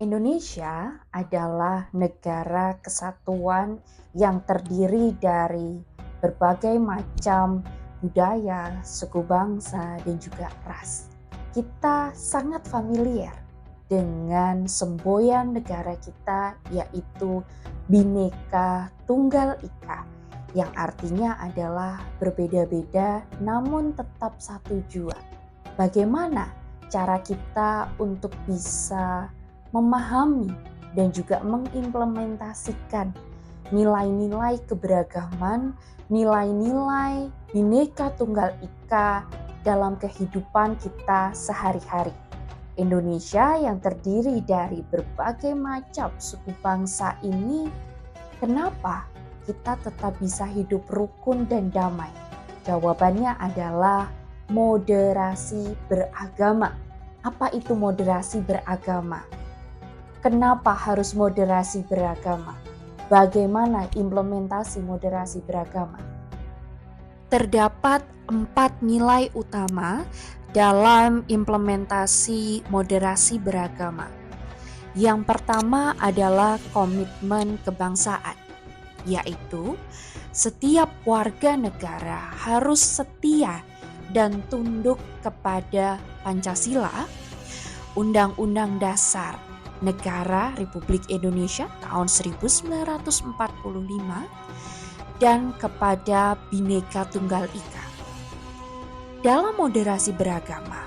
Indonesia adalah negara kesatuan yang terdiri dari berbagai macam budaya, suku bangsa, dan juga ras. Kita sangat familiar dengan semboyan negara kita, yaitu Bhinneka Tunggal Ika, yang artinya adalah berbeda-beda namun tetap satu jua. Bagaimana cara kita untuk bisa memahami dan juga mengimplementasikan nilai-nilai keberagaman, nilai-nilai Bhinneka Tunggal Ika dalam kehidupan kita sehari-hari. Indonesia yang terdiri dari berbagai macam suku bangsa ini, kenapa kita tetap bisa hidup rukun dan damai? Jawabannya adalah moderasi beragama. Apa itu moderasi beragama? Kenapa harus moderasi beragama? Bagaimana implementasi moderasi beragama? Terdapat 4 nilai utama dalam implementasi moderasi beragama. Yang pertama adalah komitmen kebangsaan, yaitu setiap warga negara harus setia dan tunduk kepada Pancasila, Undang-Undang Dasar Negara Republik Indonesia tahun 1945, dan kepada Bhinneka Tunggal Ika. Dalam moderasi beragama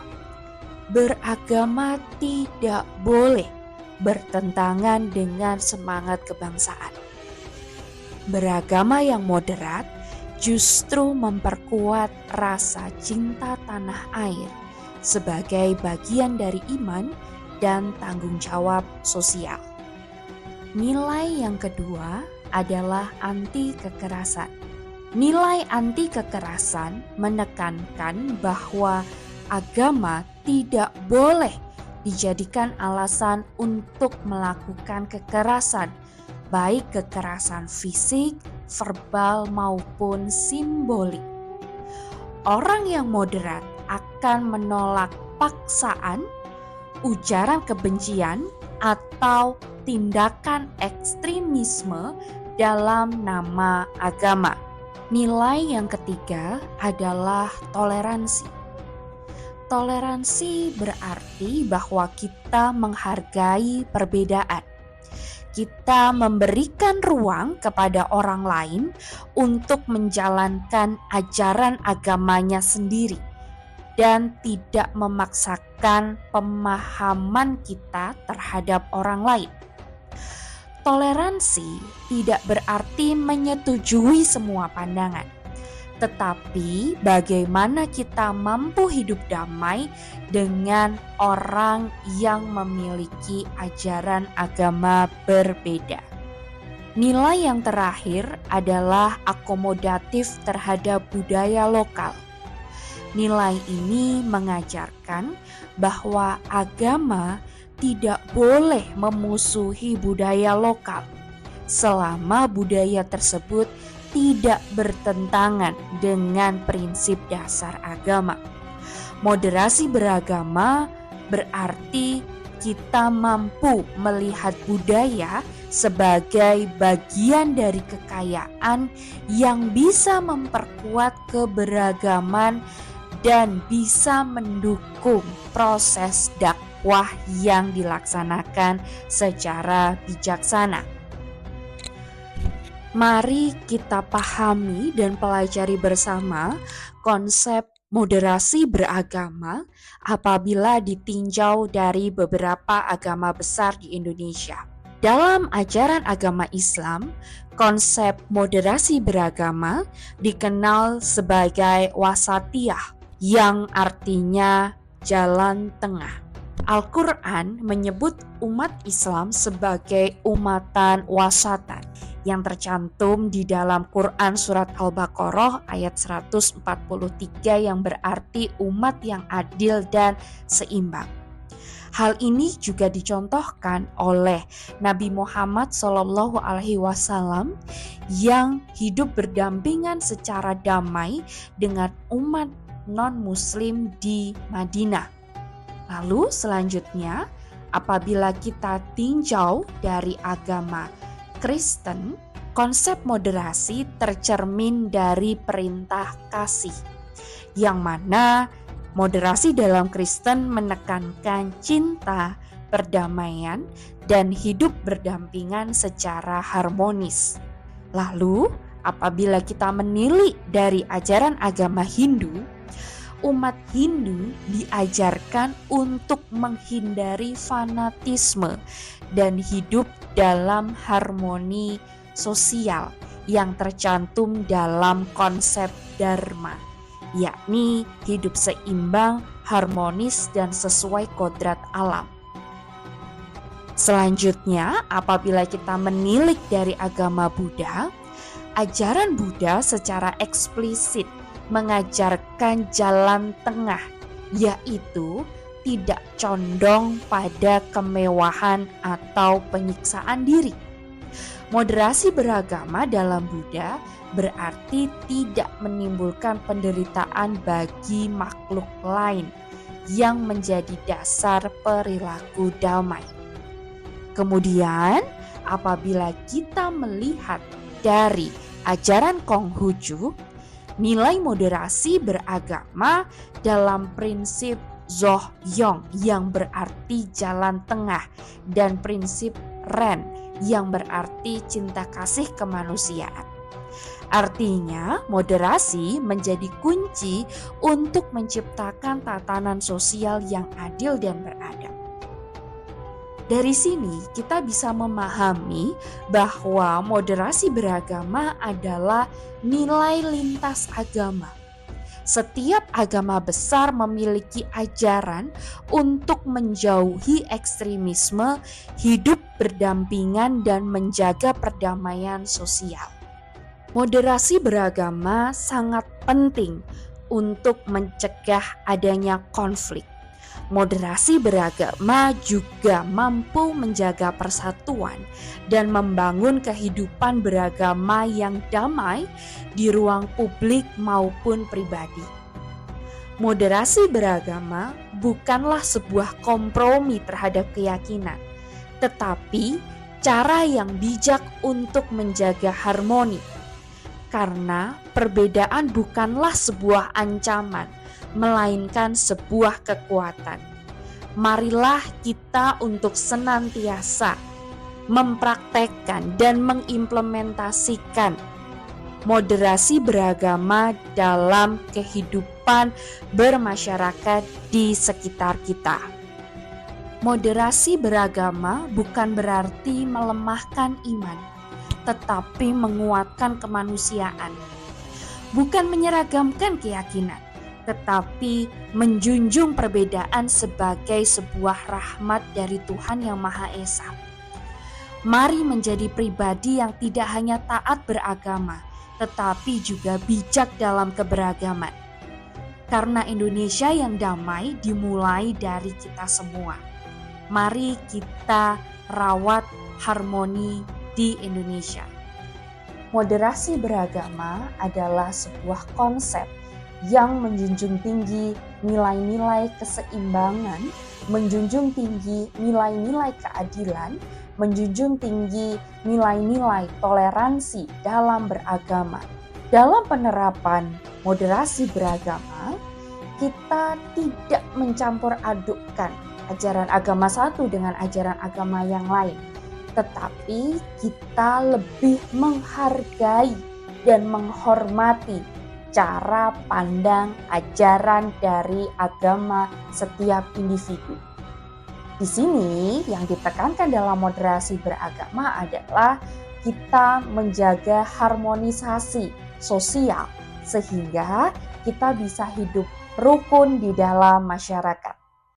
tidak boleh bertentangan dengan semangat kebangsaan. Beragama yang moderat justru memperkuat rasa cinta tanah air sebagai bagian dari iman dan tanggung jawab sosial. Nilai yang kedua adalah anti kekerasan. Nilai anti kekerasan menekankan bahwa agama tidak boleh dijadikan alasan untuk melakukan kekerasan, baik kekerasan fisik, verbal maupun simbolik. Orang yang moderat akan menolak paksaan, ujaran kebencian, atau tindakan ekstremisme dalam nama agama. Nilai yang ketiga adalah toleransi. Toleransi berarti bahwa kita menghargai perbedaan. Kita memberikan ruang kepada orang lain untuk menjalankan ajaran agamanya sendiri dan tidak memaksakan pemahaman kita terhadap orang lain. Toleransi tidak berarti menyetujui semua pandangan, tetapi bagaimana kita mampu hidup damai dengan orang yang memiliki ajaran agama berbeda. Nilai yang terakhir adalah akomodatif terhadap budaya lokal. Nilai ini mengajarkan bahwa agama tidak boleh memusuhi budaya lokal selama budaya tersebut tidak bertentangan dengan prinsip dasar agama. Moderasi beragama berarti kita mampu melihat budaya sebagai bagian dari kekayaan yang bisa memperkuat keberagaman dan bisa mendukung proses dakwah yang dilaksanakan secara bijaksana. Mari kita pahami dan pelajari bersama konsep moderasi beragama apabila ditinjau dari beberapa agama besar di Indonesia. Dalam ajaran agama Islam, konsep moderasi beragama dikenal sebagai wasatiyah, yang artinya jalan tengah. Al-Quran menyebut umat Islam sebagai umatan wasatan yang tercantum di dalam Quran surat Al-Baqarah ayat 143 yang berarti umat yang adil dan seimbang. Hal ini juga dicontohkan oleh Nabi Muhammad SAW yang hidup berdampingan secara damai dengan umat non-muslim di Madinah. Lalu selanjutnya apabila kita tinjau dari agama Kristen, konsep moderasi tercermin dari perintah kasih, yang mana moderasi dalam Kristen menekankan cinta, perdamaian, dan hidup berdampingan secara harmonis. Lalu, apabila kita menilik dari ajaran agama Hindu, umat Hindu diajarkan untuk menghindari fanatisme dan hidup dalam harmoni sosial yang tercantum dalam konsep dharma, yakni hidup seimbang, harmonis, dan sesuai kodrat alam. Selanjutnya, apabila kita menilik dari agama Buddha, ajaran Buddha secara eksplisit mengajarkan jalan tengah, yaitu tidak condong pada kemewahan atau penyiksaan diri. Moderasi beragama dalam Buddha berarti tidak menimbulkan penderitaan bagi makhluk lain yang menjadi dasar perilaku damai. Kemudian, apabila kita melihat dari ajaran Konghucu, nilai moderasi beragama dalam prinsip Zohyong yang berarti jalan tengah dan prinsip Ren yang berarti cinta kasih kemanusiaan. Artinya, moderasi menjadi kunci untuk menciptakan tatanan sosial yang adil dan beradab. Dari sini kita bisa memahami bahwa moderasi beragama adalah nilai lintas agama. Setiap agama besar memiliki ajaran untuk menjauhi ekstremisme, hidup berdampingan, dan menjaga perdamaian sosial. Moderasi beragama sangat penting untuk mencegah adanya konflik. Moderasi beragama juga mampu menjaga persatuan dan membangun kehidupan beragama yang damai di ruang publik maupun pribadi. Moderasi beragama bukanlah sebuah kompromi terhadap keyakinan, tetapi cara yang bijak untuk menjaga harmoni. Karena perbedaan bukanlah sebuah ancaman, melainkan sebuah kekuatan. Marilah kita untuk senantiasa mempraktekkan dan mengimplementasikan moderasi beragama dalam kehidupan bermasyarakat di sekitar kita. Moderasi beragama bukan berarti melemahkan iman, tetapi menguatkan kemanusiaan. Bukan menyeragamkan keyakinan, tetapi menjunjung perbedaan sebagai sebuah rahmat dari Tuhan Yang Maha Esa. Mari menjadi pribadi yang tidak hanya taat beragama, tetapi juga bijak dalam keberagaman. Karena Indonesia yang damai dimulai dari kita semua. Mari kita rawat harmoni di Indonesia. Moderasi beragama adalah sebuah konsep yang menjunjung tinggi nilai-nilai keseimbangan, menjunjung tinggi nilai-nilai keadilan, menjunjung tinggi nilai-nilai toleransi dalam beragama. Dalam penerapan moderasi beragama, kita tidak mencampur adukkan ajaran agama satu dengan ajaran agama yang lain, tetapi kita lebih menghargai dan menghormati cara pandang ajaran dari agama setiap individu. Di sini yang ditekankan dalam moderasi beragama adalah kita menjaga harmonisasi sosial sehingga kita bisa hidup rukun di dalam masyarakat.